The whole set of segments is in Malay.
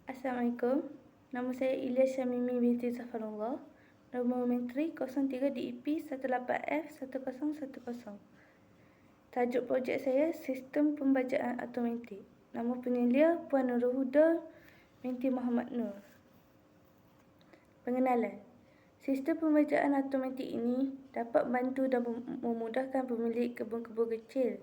Assalamualaikum. Nama saya Ilyas Syamimi binti Zafarullah. Nombor menteri 03 DEP 18F1010. Tajuk projek saya Sistem Pembajaan Automatik. Nama penyelia Puan Nurul Huda binti Muhammad Nur. Pengenalan. Sistem pembajaan automatik ini dapat membantu dan memudahkan pemilik kebun-kebun kecil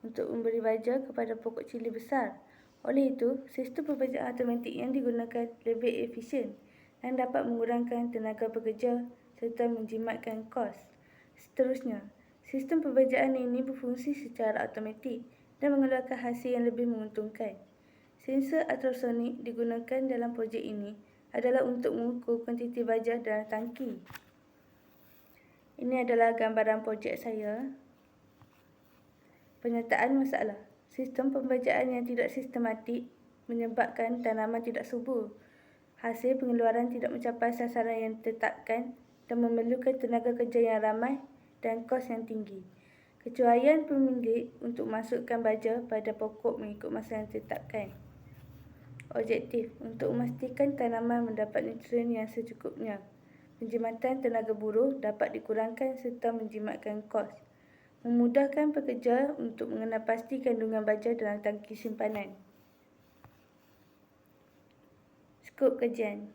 untuk memberi baja kepada pokok cili besar. Oleh itu, sistem pembajaan automatik yang digunakan lebih efisien dan dapat mengurangkan tenaga pekerja serta menjimatkan kos. Seterusnya, sistem pembajaan ini berfungsi secara automatik dan mengeluarkan hasil yang lebih menguntungkan. Sensor ultrasonik digunakan dalam projek ini adalah untuk mengukur kuantiti baja dalam tangki. Ini adalah gambaran projek saya. Penyataan masalah. Sistem pembajaan yang tidak sistematik menyebabkan tanaman tidak subur. Hasil pengeluaran tidak mencapai sasaran yang ditetapkan dan memerlukan tenaga kerja yang ramai dan kos yang tinggi. Kecuaian pemilik untuk masukkan baja pada pokok mengikut masa yang ditetapkan. Objektif untuk memastikan tanaman mendapat nutrien yang secukupnya. Penjimatan tenaga buruh dapat dikurangkan serta menjimatkan kos. Memudahkan pekerja untuk mengenal pasti kandungan baja dalam tangki simpanan. Skop kajian.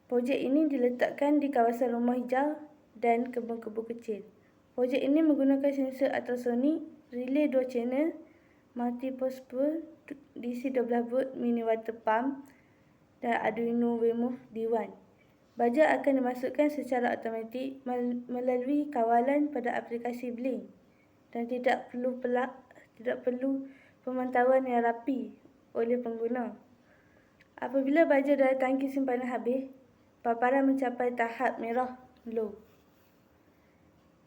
Projek ini diletakkan di kawasan rumah hijau dan kebun-kebun kecil. Projek ini menggunakan sensor ultrasonik, relay 2 channel, multi-purpose DC 12 volt mini water pump dan Arduino Wemo D1. Baja akan dimasukkan secara automatik melalui kawalan pada aplikasi Blink dan tidak perlu pemantauan yang rapi oleh pengguna. Apabila baja dalam tangki simpanan habis, paparan mencapai tahap merah low.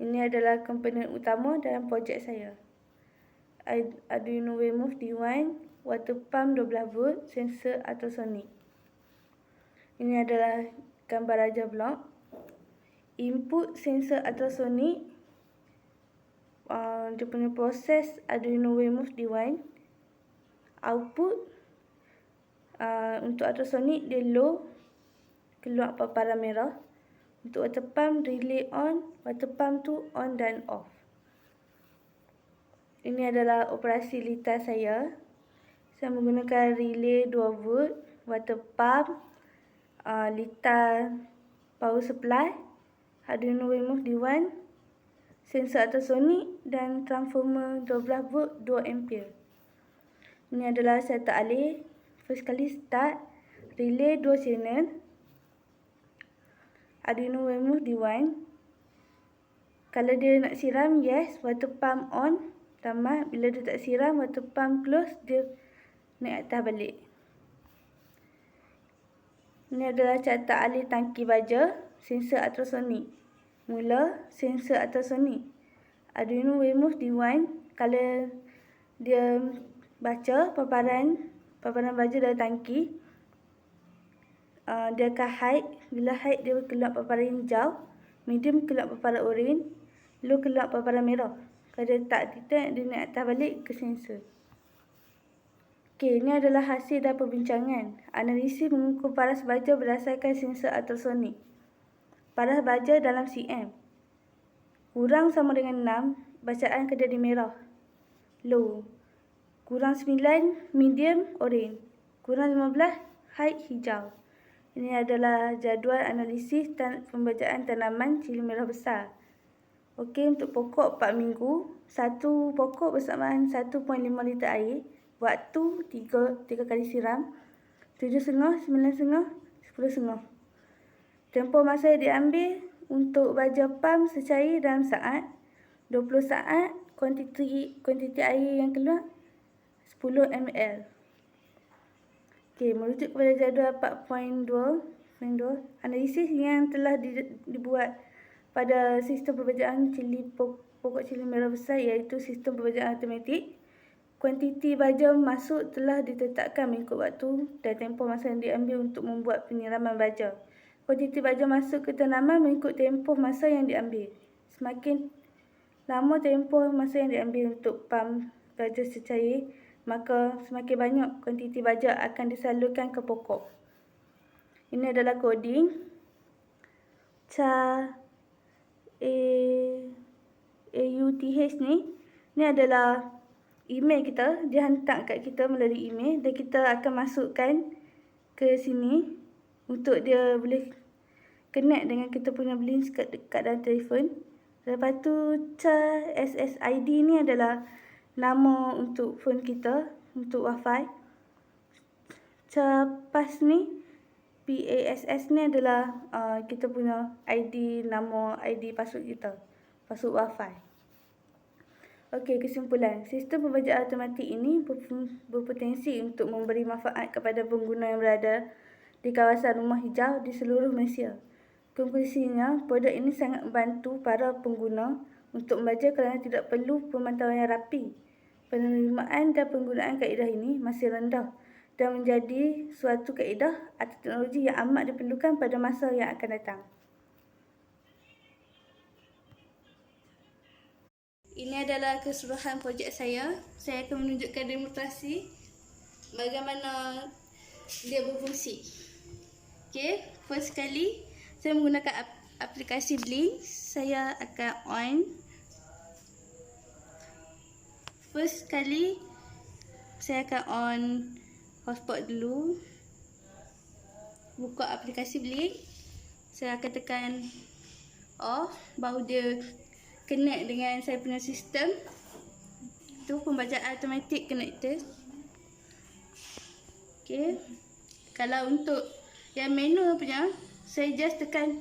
Ini adalah komponen utama dalam projek saya. Arduino Wemo D1, water pump 12 volt, sensor ultrasonik. Ini adalah gambar raja blok. Input sensor ultrasonik, dia punya proses Arduino Wemo D1. Output untuk ultrasonik dia low, keluar paparan merah. Untuk water pump relay on, water pump tu on dan off. Ini adalah operasi litar saya. Saya menggunakan relay 2 volt, water pump, litar power supply, Arduino Wemo D1, sensor ultrasonik dan transformer 12 volt 2 ampere. Ini adalah setup alih. First kali start, relay 2 channel, Arduino Wemo D1. Kalau dia nak siram, yes, water pump on, tamat. Bila dia tak siram, water pump close, dia naik atas balik. Ini adalah carta alih tangki baja, sensor ultrasonik. Mula, sensor ultrasonik. Arduino Wemo D1, kalau dia baca paparan baja dalam tangki, dia akan hide. Bila hide, dia keluar paparan hijau, medium keluar paparan oren, low keluar paparan merah. Kalau dia tak detect, dia naik atas balik ke sensor. Okey, ini adalah hasil dari perbincangan. Analisis mengukur paras baja berdasarkan sensor ultrasonik. Paras baja dalam cm. Kurang sama dengan 6, bacaan kena di merah, low. Kurang 9, medium, oren. Kurang 15, high, hijau. Ini adalah jadual analisis pembajaan tanaman cili merah besar. Okey, untuk pokok 4 minggu, satu pokok bersamaan 1.5 liter air. Waktu 3 kali siram, 7,5, 9,5, 10,5. Tempoh masa yang diambil untuk baja pump secair dalam saat, 20 saat, kuantiti air yang keluar 10 ml. Okey, merujuk kepada jadual 4.2, analisis yang telah dibuat pada sistem pembajaan pokok cili merah besar iaitu sistem pembajaan automatik. Kuantiti baja masuk telah ditetapkan mengikut waktu dan tempoh masa yang diambil untuk membuat penyiraman baja. Kuantiti baja masuk ke tanaman mengikut tempoh masa yang diambil. Semakin lama tempoh masa yang diambil untuk pump baja secair, maka semakin banyak kuantiti baja akan disalurkan ke pokok. Ini adalah coding. AUTH ni adalah email kita. Dia hantar kat kita melalui email dan kita akan masukkan ke sini untuk dia boleh connect dengan kita punya Blink kat dalam telefon. Lepas tu SSID ni adalah nama untuk phone kita, untuk wifi. PASS ni, PASS ni adalah kita punya ID, nama ID password kita, password wifi. Okey, kesimpulan. Sistem pembajaan automatik ini berpotensi untuk memberi manfaat kepada pengguna yang berada di kawasan rumah hijau di seluruh Malaysia. Konklusinya, produk ini sangat membantu para pengguna untuk membaca kerana tidak perlu pemantauan yang rapi. Penerimaan dan penggunaan kaedah ini masih rendah dan menjadi suatu kaedah atau teknologi yang amat diperlukan pada masa yang akan datang. Ini adalah keseluruhan projek saya. Saya akan menunjukkan demonstrasi bagaimana dia berfungsi. Okey, first sekali saya menggunakan aplikasi Blink. Saya akan on. First sekali saya akan on hotspot dulu. Buka aplikasi Blink. Saya akan tekan off, baru dia connect dengan saya punya sistem. Itu pembacaan automatic connector. Okey. Kalau untuk yang manual punya, saya just tekan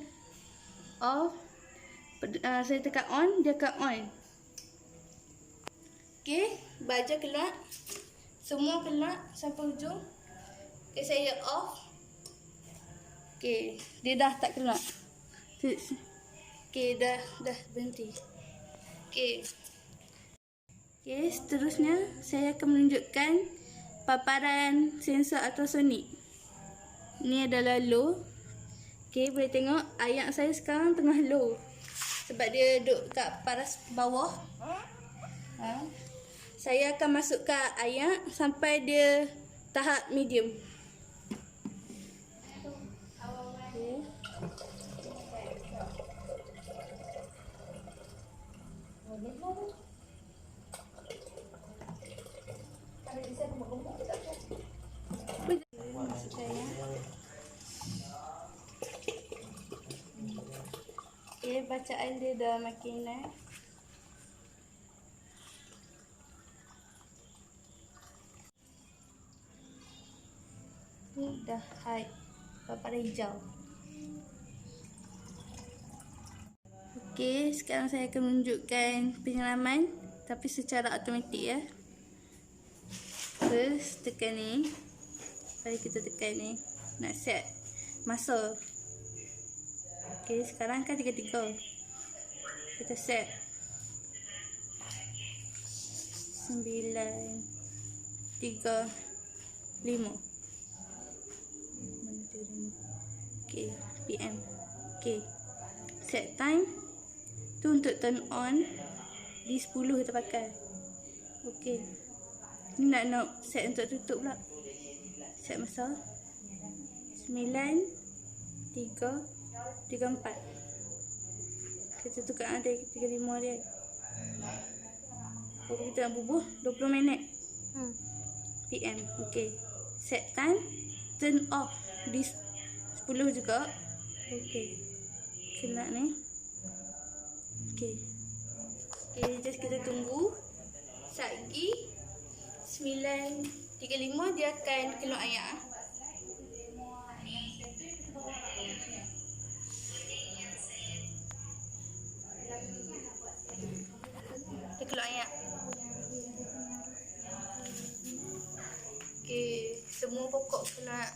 off. Saya tekan on, dia akan on. Okey, baja keluar. Semua keluar sampai hujung. Okey, saya off. Okey, dia dah tak keluar. Okey, dah berhenti. Okey, seterusnya saya akan menunjukkan paparan sensor ultrasonik. Ini adalah low. Okey, boleh tengok ayak saya sekarang tengah low sebab dia duduk kat paras bawah. Saya akan masukkan ayak sampai dia tahap medium. Okey, bacaan dia dah makin naik. Ni dah high, paparan hijau. Okey, sekarang saya akan menunjukkan penyelaman tapi secara automatik ya. First tekan ni. Mari kita tekan ni. Nak set masa. Okey, sekarang kan 3.3. Kita set 9.35. Okey, PM. Okey. Set time tu untuk turn on di 10 kita pakai. Okey. Ni nak set untuk tutup pula. Set masa 9.34. Kita tukar ada 35 dia. Okey, kita nak bubuh 20 minit. PM. Okey. Set time, turn off di 10 juga. Okey. Kena ni. Okey. Okey, just kita tunggu. Satgi 9.35 dia akan keluar ayak. Dia keluar ayak. Okey, semua pokok kena